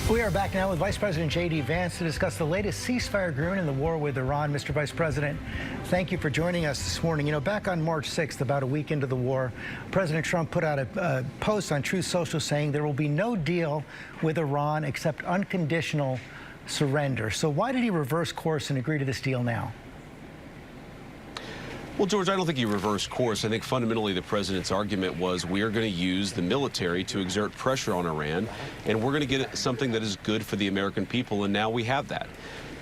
We are back now with Vice President JD Vance to discuss the latest ceasefire agreement in the war with Iran. Mr. Vice President, thank you for joining us this morning. You know, back on March 6th, about a week into the war, President Trump put out a post on Truth Social saying there will be no deal with Iran except unconditional surrender. So why did he reverse course and agree to this deal now? Well, George, I don't think he reversed course. I think fundamentally the president's argument was we are going to use the military to exert pressure on Iran, and we're going to get something that is good for the American people, and now we have that.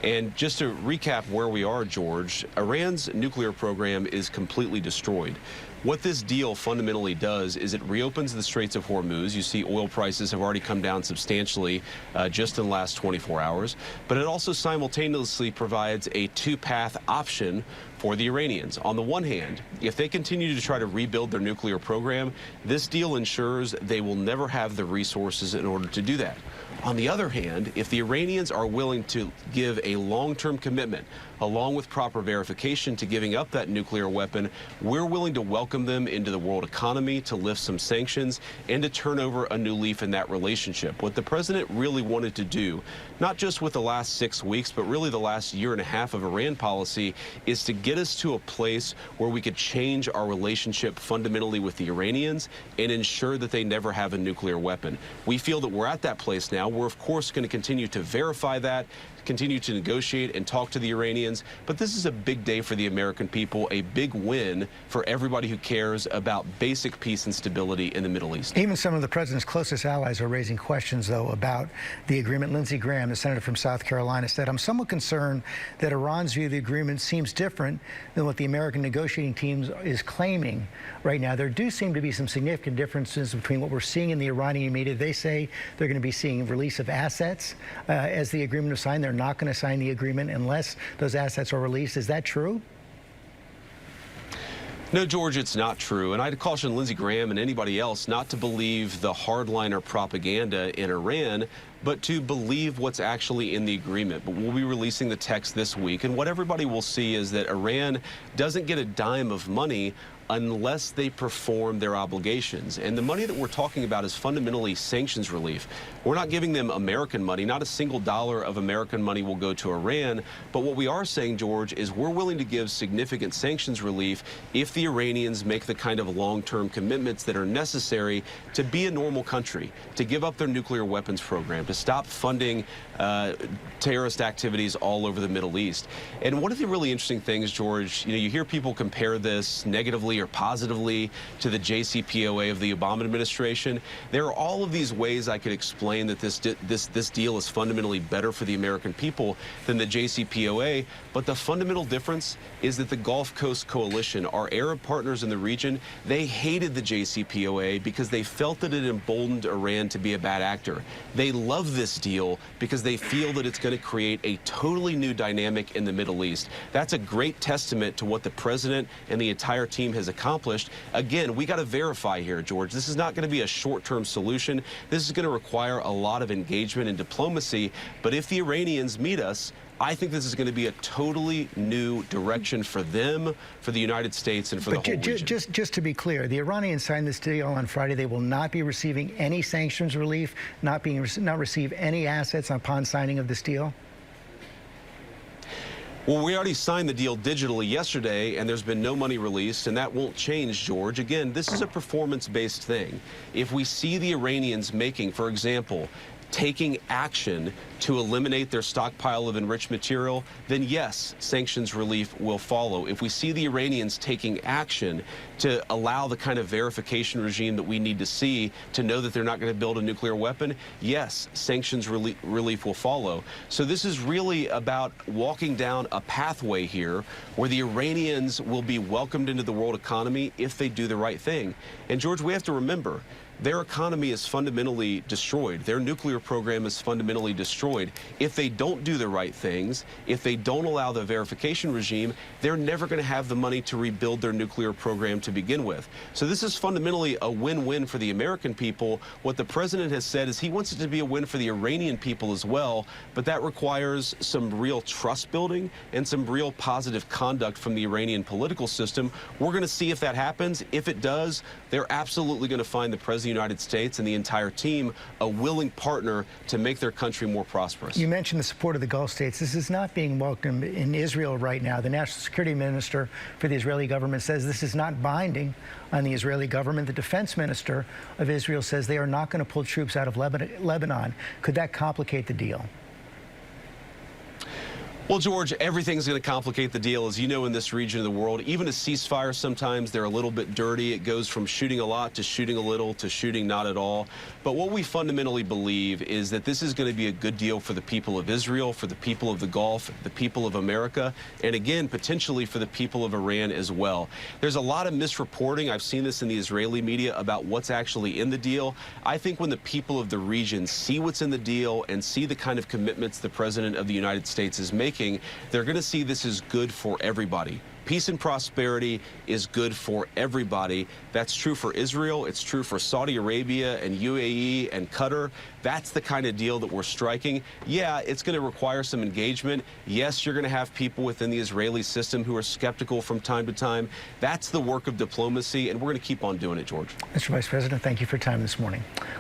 And just to recap where we are, George, Iran's nuclear program is completely destroyed. What this deal fundamentally does is it reopens the Straits of Hormuz. You see oil prices have already come down substantially just in the last 24 hours. But it also simultaneously provides a two-path option for the Iranians. On the one hand, if they continue to try to rebuild their nuclear program, this deal ensures they will never have the resources in order to do that. On the other hand, if the Iranians are willing to give a long-term commitment, along with proper verification to giving up that nuclear weapon, we're willing to welcome them into the world economy, to lift some sanctions, and to turn over a new leaf in that relationship. What the president really wanted to do, not just with the last 6 weeks, but really the last year and a half of Iran policy, is to get us to a place where we could change our relationship fundamentally with the Iranians and ensure that they never have a nuclear weapon. We feel that we're at that place now. We're, of course, going to continue to verify that, continue to negotiate and talk to the Iranians. But this is a big day for the American people, a big win for everybody who cares about basic peace and stability in the Middle East. Even some of the president's closest allies are raising questions, though, about the agreement. Lindsey Graham, the senator from South Carolina, said, "I'm somewhat concerned that Iran's view of the agreement seems different than what the American negotiating team is claiming right now. There do seem to be some significant differences between what we're seeing in the Iranian media. They say they're going to be seeing release of assets as the agreement is signed. They're not going to sign the agreement unless those assets are released. Is that true?" No, George, it's not true. And I'd caution Lindsey Graham and anybody else not to believe the hardliner propaganda in Iran, but to believe what's actually in the agreement. But we'll be releasing the text this week, and what everybody will see is that Iran doesn't get a dime of money unless they perform their obligations. And the money that we're talking about is fundamentally sanctions relief. We're not giving them American money. Not a single dollar of American money will go to Iran. But what we are saying, George, is we're willing to give significant sanctions relief if the Iranians make the kind of long-term commitments that are necessary to be a normal country, to give up their nuclear weapons program, to stop funding terrorist activities all over the Middle East. And one of the really interesting things, George, you hear people compare this negatively or positively to the JCPOA of the Obama administration. There are all of these ways I could explain that this deal is fundamentally better for the American people than the JCPOA, but the fundamental difference is that the Gulf Coast Coalition, our Arab partners in the region, they hated the JCPOA because they felt that it emboldened Iran to be a bad actor. They love this deal because they feel that it's going to create a totally new dynamic in the Middle East. That's a great testament to what the president and the entire team has accomplished. Again, we got to verify here, George. This is not going to be a short-term solution. This is going to require a lot of engagement and diplomacy. But if the Iranians meet us, I think this is going to be a totally new direction for them, for the United States, and for the whole region. Just to be clear, the Iranians signed this deal on Friday. They will not be receiving any sanctions relief, not receive any assets upon signing of this deal? Well, we already signed the deal digitally yesterday, and there's been no money released, and that won't change, George. Again, this is a performance-based thing. If we see the Iranians making, for example, taking action to eliminate their stockpile of enriched material, then yes, sanctions relief will follow. If we see the Iranians taking action to allow the kind of verification regime that we need to see to know that they're not going to build a nuclear weapon, yes, sanctions relief will follow. So this is really about walking down a pathway here where the Iranians will be welcomed into the world economy if they do the right thing. And George, we have to remember, their economy is fundamentally destroyed. Their nuclear program is fundamentally destroyed. If they don't do the right things, if they don't allow the verification regime, they're never going to have the money to rebuild their nuclear program to begin with. So this is fundamentally a win-win for the American people. What the president has said is he wants it to be a win for the Iranian people as well, but that requires some real trust building and some real positive conduct from the Iranian political system. We're going to see if that happens. If it does, they're absolutely going to find the president the United States and the entire team a willing partner to make their country more prosperous. You mentioned the support of the Gulf states. This is not being welcomed in Israel right now. The National Security Minister for the Israeli government says this is not binding on the Israeli government. The Defense Minister of Israel says they are not going to pull troops out of Lebanon. Could that complicate the deal? Well, George, everything's going to complicate the deal. As you know, in this region of the world, even a ceasefire, sometimes they're a little bit dirty. It goes from shooting a lot to shooting a little to shooting not at all. But what we fundamentally believe is that this is going to be a good deal for the people of Israel, for the people of the Gulf, the people of America, and again, potentially for the people of Iran as well. There's a lot of misreporting. I've seen this in the Israeli media about what's actually in the deal. I think when the people of the region see what's in the deal and see the kind of commitments the President of the United States is making, they're going to see this is good for everybody. Peace and prosperity is good for everybody. That's true for Israel. It's true for Saudi Arabia and UAE and Qatar. That's the kind of deal that we're striking. Yeah, it's going to require some engagement. Yes, you're going to have people within the Israeli system who are skeptical from time to time. That's the work of diplomacy, and we're going to keep on doing it, George. Mr. Vice President, thank you for your time this morning.